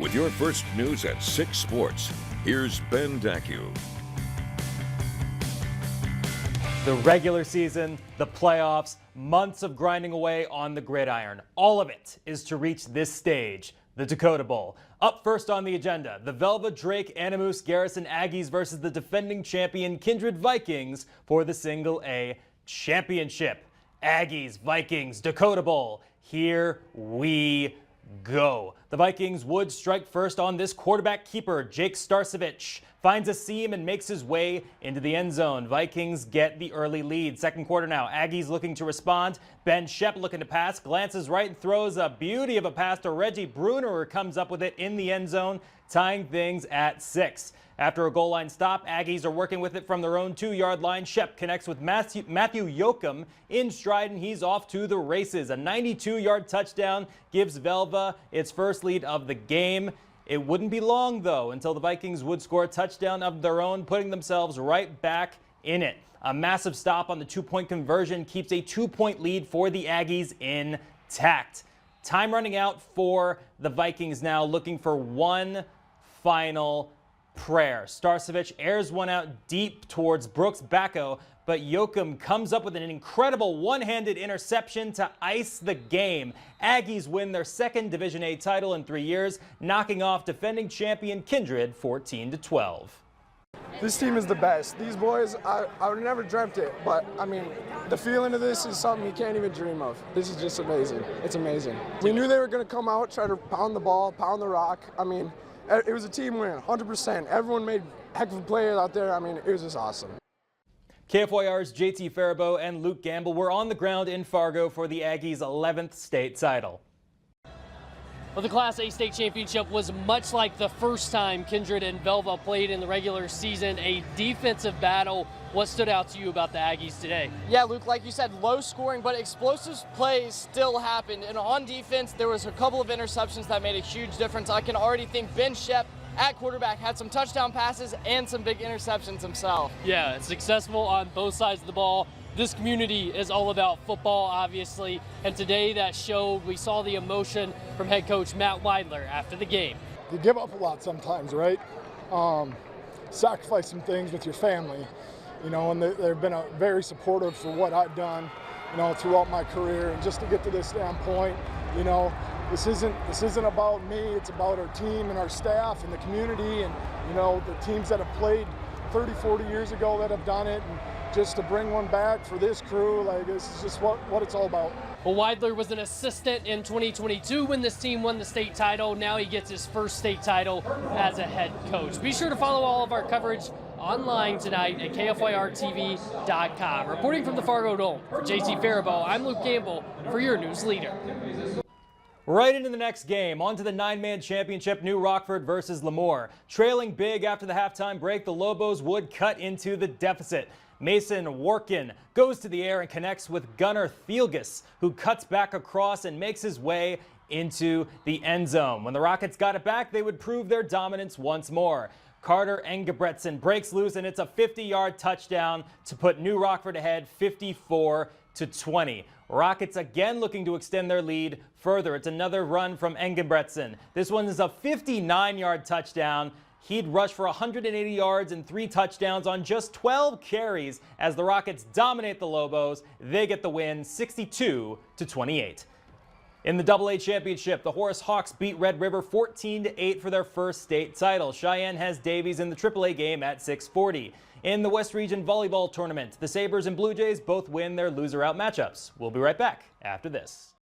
With your first news at 6 Sports, here's Ben Dacu. The regular season, the playoffs, months of grinding away on the gridiron. All of it is to reach this stage, the Dakota Bowl. Up first on the agenda, the Velva, Drake, Animus, Garrison Aggies versus the defending champion Kindred Vikings for the Single A Championship. Aggies, Vikings, Dakota Bowl. Here we go. The Vikings would strike first on this quarterback keeper, Jake Starcevich. Finds a seam and makes his way into the end zone. Vikings get the early lead. Second quarter now. Aggies looking to respond. Ben Shep looking to pass. Glances right and throws a beauty of a pass to Reggie Bruner, who comes up with it in the end zone, tying things at 6. After a goal line stop, Aggies are working with it from their own 2-yard line. Shep connects with Matthew Yoakum in stride, and he's off to the races. A 92-yard touchdown gives Velva its first lead of the game. It wouldn't be long, though, until the Vikings would score a touchdown of their own, putting themselves right back in it. A massive stop on the 2-point conversion keeps a 2-point lead for the Aggies intact. Time running out for the Vikings now, looking for one final prayer. Starcevich airs one out deep towards Brooks Backo, but Yoakum comes up with an incredible one-handed interception to ice the game. Aggies win their second Division A title in 3 years, knocking off defending champion Kindred 14-12. This team is the best. These boys, I would have never dreamt it, but I mean, the feeling of this is something you can't even dream of. This is just amazing. It's amazing. We knew they were going to come out, try to pound the ball, pound the rock. I mean, it was a team win, 100%. Everyone made heck of a play out there. I mean, it was just awesome. KFYR's JT Faribault and Luke Gamble were on the ground in Fargo for the Aggies' 11th state title. Well, the Class A state championship was much like the first time Kindred and Velva played in the regular season, a defensive battle. What stood out to you about the Aggies today? Yeah, Luke, like you said, low scoring, but explosive plays still happened. And on defense, there was a couple of interceptions that made a huge difference. I can already think Ben Shep at quarterback had some touchdown passes and some big interceptions himself. Yeah, successful on both sides of the ball. This community is all about football, obviously, and today that showed. We saw the emotion from head coach Matt Weidler after the game. You give up a lot sometimes, right? Sacrifice some things with your family, you know, and they've been very supportive for what I've done, you know, throughout my career. And just to get to this damn point, you know, this isn't about me. It's about our team and our staff and the community and, you know, the teams that have played 30, 40 years ago that have done it. And just to bring one back for this crew, like, this is just what it's all about. Well, Weidler was an assistant in 2022 when this team won the state title. Now he gets his first state title as a head coach. Be sure to follow all of our coverage online tonight at KFYRTV.com. Reporting from the Fargo Dome, for JT Faribault, I'm Luke Gamble for your news leader. Right into the next game, on to the 9-man championship, New Rockford versus Lemoore. Trailing big after the halftime break, the Lobos would cut into the deficit. Mason Workin goes to the air and connects with Gunnar Thielgus, who cuts back across and makes his way into the end zone. When the Rockets got it back, they would prove their dominance once more. Carter Engebretson breaks loose, and it's a 50-yard touchdown to put New Rockford ahead 54-20. Rockets again looking to extend their lead further. It's another run from Engebretson. This one is a 59-yard touchdown. He'd rush for 180 yards and 3 touchdowns on just 12 carries as the Rockets dominate the Lobos. They get the win 62-28. In the AA championship, the Horace Hawks beat Red River 14-8 for their first state title. Cheyenne has Davies in the AAA game at 640. In the West Region Volleyball Tournament, the Sabres and Blue Jays both win their loser-out matchups. We'll be right back after this.